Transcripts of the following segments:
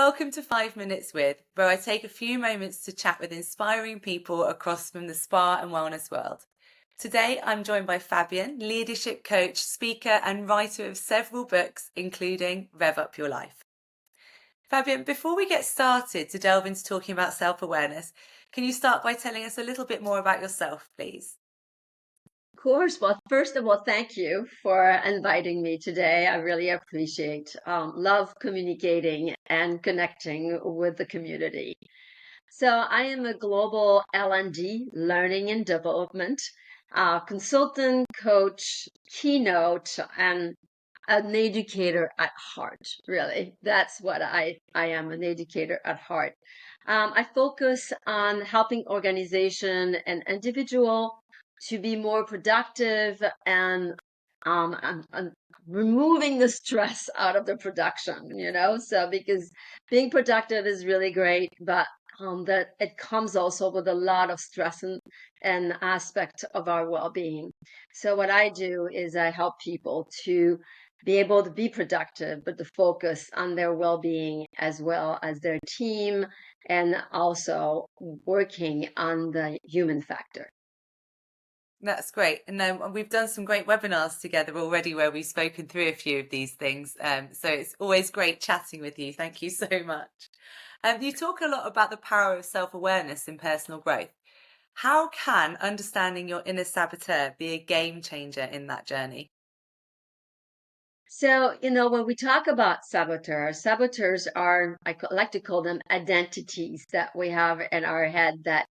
Welcome to 5 Minutes With, where I take a few moments to chat with inspiring people across from the spa and wellness world. Today, I'm joined by Fabienne, leadership coach, speaker, and writer of several books, including Rev Up Your Life. Fabienne, before we get started to delve into talking about self-awareness, can you start by telling us a little bit more about yourself, please? Of course. Well, first of all, thank you for inviting me today. I really appreciate, love communicating and connecting with the community. So I am a global L&D, learning and development, consultant, coach, keynote, and an educator at heart, really. That's what I am, an educator at heart. I focus on helping organization and individual to be more productive and removing the stress out of the production. So because being productive is really great, but that it comes also with a lot of stress and aspect of our well-being. So what I do is I help people to be able to be productive, but to focus on their well-being as well as their team and also working on the human factor. That's great. And we've done some great webinars together already where we've spoken through a few of these things. So it's always great chatting with you. Thank you so much. You talk a lot about the power of self-awareness in personal growth. How can understanding your inner saboteur be a game changer in that journey? So, when we talk about saboteurs are, like to call them identities that we have in our head that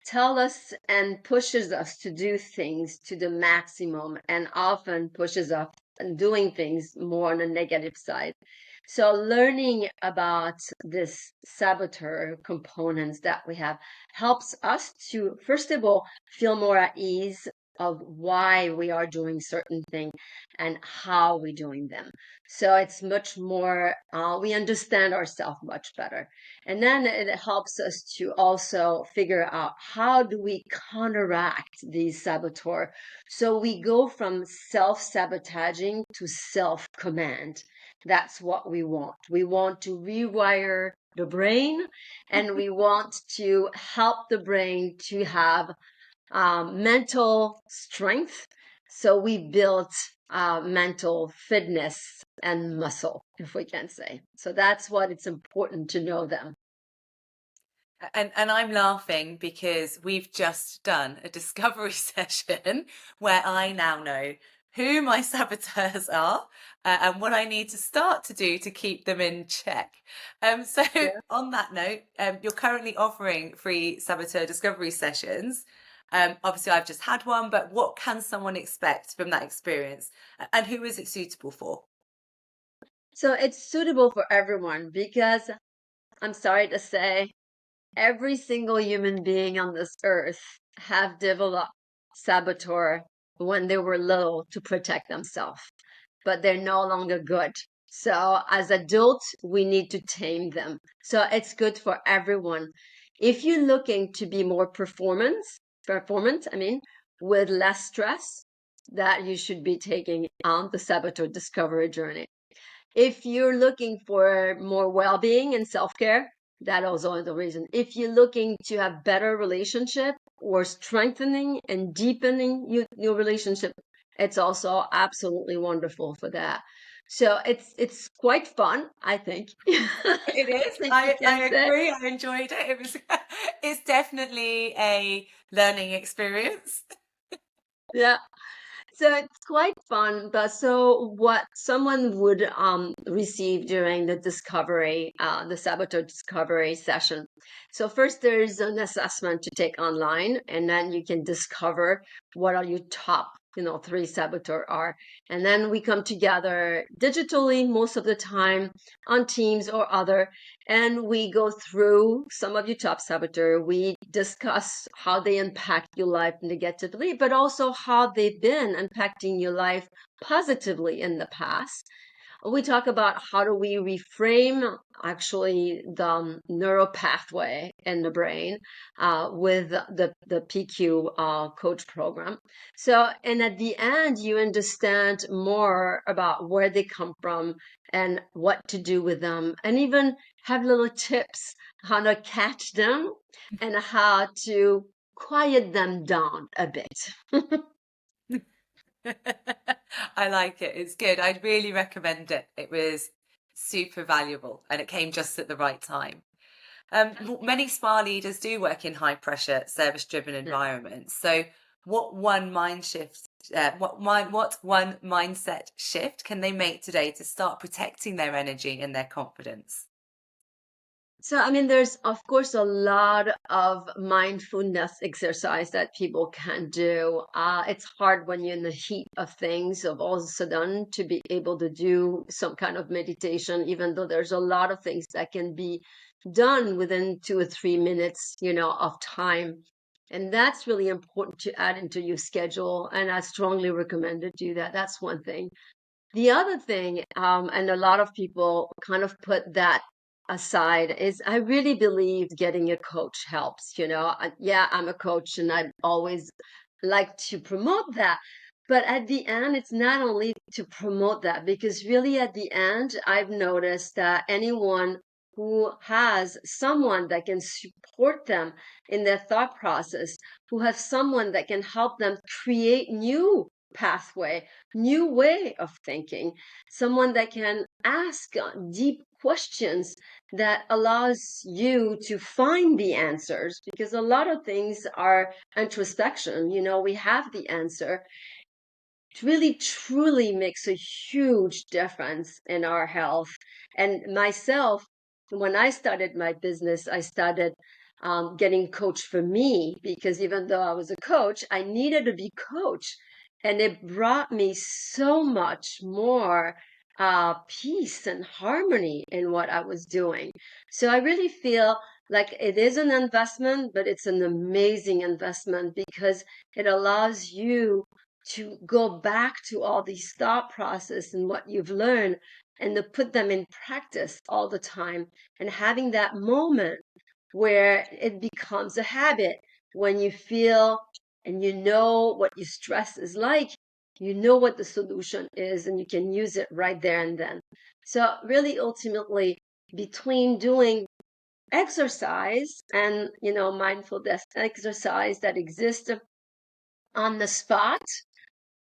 tell us and pushes us to do things to the maximum and often pushes us in doing things more on the negative side. So learning about this saboteur components that we have helps us to, first of all, feel more at ease of why we are doing certain things and how we're doing them. So it's much more, we understand ourselves much better. And then it helps us to also figure out how do we counteract these saboteurs. So we go from self-sabotaging to self-command. That's what we want. We want to rewire the brain and we want to help the brain to have mental strength. So we built mental fitness and muscle, if we can say. So that's what it's important to know them. And I'm laughing because we've just done a discovery session where I now know who my saboteurs are and what I need to start to do to keep them in check. So Yeah. on that note, you're currently offering free Saboteur Discovery Sessions. Obviously, I've just had one, but what can someone expect from that experience? And who is it suitable for? So it's suitable for everyone because I'm sorry to say, every single human being on this earth have developed saboteur when they were little to protect themselves, but they're no longer good. So as adults, we need to tame them. So it's good for everyone. If you're looking to be more performant, I mean, with less stress, that you should be taking on the saboteur discovery journey. If you're looking for more well-being and self-care, that also is the reason. If you're looking to have better relationship or strengthening and deepening your relationship, it's also absolutely wonderful for that. So it's quite fun, I think. It I is. think we I can say. agree. I enjoyed it. It was. It's definitely a learning experience. Yeah. So it's quite fun. But so what someone would receive during the saboteur discovery session. So first there's an assessment to take online, and then you can discover what are your top, three saboteur are. And then we come together digitally most of the time on Teams or other, and we go through some of your top saboteur. We discuss how they impact your life negatively, but also how they've been impacting your life positively in the past. We talk about how do we reframe actually the neural pathway in the brain with the PQ coach program. So, and at the end, you understand more about where they come from and what to do with them, and even have little tips how to catch them and how to quiet them down a bit. I like it. It's good. I'd really recommend it. It was super valuable and it came just at the right time. Many spa leaders do work in high pressure, service driven Yeah. environments. So, what one what one mindset shift can they make today to start protecting their energy and their confidence? So, I mean, there's of course a lot of mindfulness exercise that people can do. It's hard when you're in the heat of things, of all of a sudden to be able to do some kind of meditation, even though there's a lot of things that can be done within 2 or 3 minutes, of time. And that's really important to add into your schedule. And I strongly recommend to do that. That's one thing. The other thing, and a lot of people kind of put that aside, is I really believe getting a coach helps. Yeah, I'm a coach and I always like to promote that. But at the end, it's not only to promote that, because really at the end, I've noticed that anyone who has someone that can support them in their thought process, who has someone that can help them create new pathway, new way of thinking, someone that can ask deep questions that allows you to find the answers, because a lot of things are introspection. We have the answer. It really truly makes a huge difference in our health. And myself, when I started my business, I started getting coached for me, because even though I was a coach, I needed to be coached. And it brought me so much more peace and harmony in what I was doing. So I really feel like it is an investment, but it's an amazing investment, because it allows you to go back to all these thought process and what you've learned, and to put them in practice all the time, and having that moment where it becomes a habit, when you feel and you know what your stress is like, you know what the solution is, and you can use it right there and then. So really, ultimately, between doing exercise and mindfulness exercise that exists on the spot,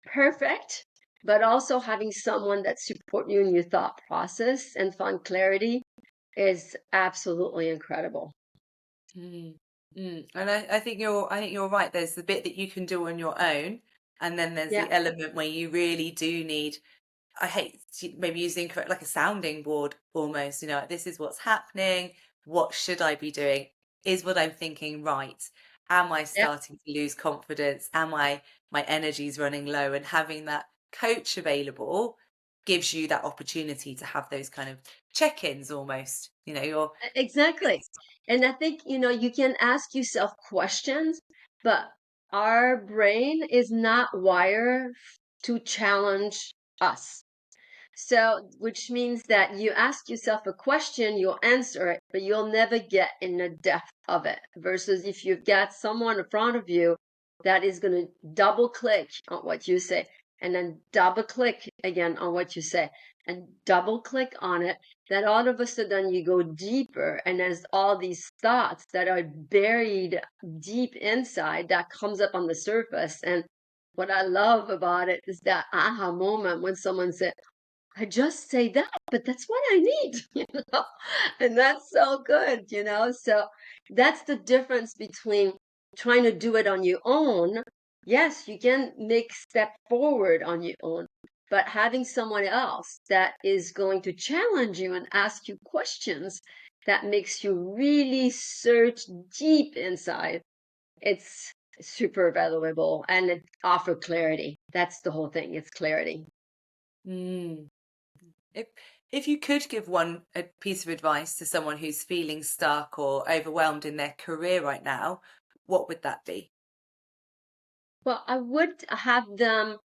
perfect, but also having someone that support you in your thought process and find clarity is absolutely incredible. Mm, And I think you're right. There's the bit that you can do on your own, and then there's Yeah, the element where you really do need. I hate maybe using correct like a sounding board almost. Like, this is what's happening. What should I be doing? Is what I'm thinking right? Am I yeah, starting to lose confidence? Am I my energy's running low? And having that coach available gives you that opportunity to have those kind of check-ins almost. You're exactly. And I think, you can ask yourself questions, but our brain is not wired to challenge us. So, which means that you ask yourself a question, you'll answer it, but you'll never get in the depth of it. Versus if you've got someone in front of you that is going to double click on what you say, and then double click again on what you say, and double click on it, then all of a sudden you go deeper, and there's all these thoughts that are buried deep inside that comes up on the surface. And what I love about it is that aha moment when someone said, I just say that, but that's what I need, and that's so good. So that's the difference between trying to do it on your own. Yes, you can make step forward on your own, but having someone else that is going to challenge you and ask you questions that makes you really search deep inside, it's super valuable, and it offer clarity. That's the whole thing. It's clarity. mm. If if you could give one a piece of advice to someone who's feeling stuck or overwhelmed in their career right now, what would that be? Well, I would have them,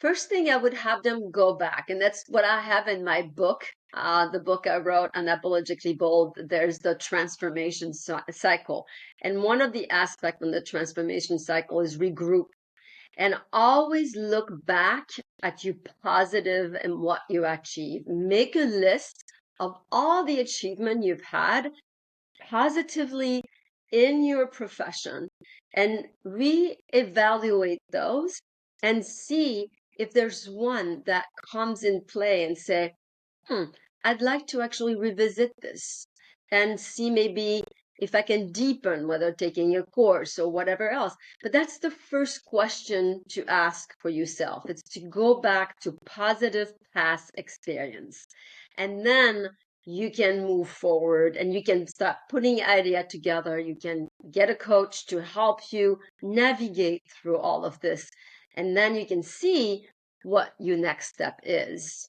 first thing I would have them go back, and that's what I have in my book. The book I wrote, Unapologetically Bold, there's the transformation cycle. And one of the aspects in the transformation cycle is regroup. and always look back at you positive and what you achieve. Make a list of all the achievement you've had positively in your profession and reevaluate those and see if there's one that comes in play and say, I'd like to actually revisit this and see maybe if I can deepen, whether taking a course or whatever else. But that's the first question to ask for yourself. It's to go back to positive past experience. And then you can move forward and you can start putting idea together. You can get a coach to help you navigate through all of this. And then you can see what your next step is.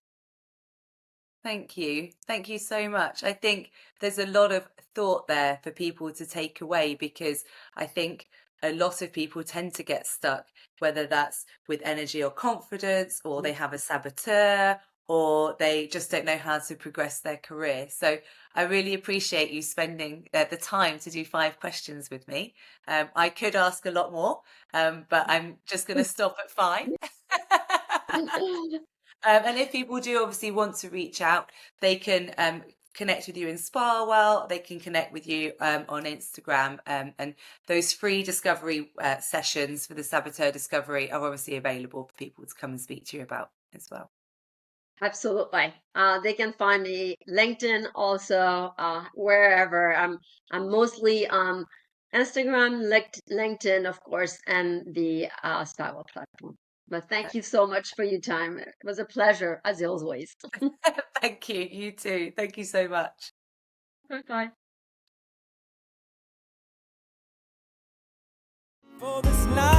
Thank you. Thank you so much. I think there's a lot of thought there for people to take away, because I think a lot of people tend to get stuck, whether that's with energy or confidence, or they have a saboteur, or they just don't know how to progress their career. So I really appreciate you spending the time to do 5 questions with me. I could ask a lot more, but I'm just going to stop at 5. And if people do obviously want to reach out, they can connect with you in Sparwell. They can connect with you on Instagram. And those free discovery sessions for the Saboteur Discovery are obviously available for people to come and speak to you about as well. Absolutely. They can find me LinkedIn also, wherever. I'm mostly on Instagram, LinkedIn, of course, and the Sparwell platform. But thank you so much for your time. It was a pleasure, as always. Thank you. You too. Thank you so much. Bye-bye. For this night.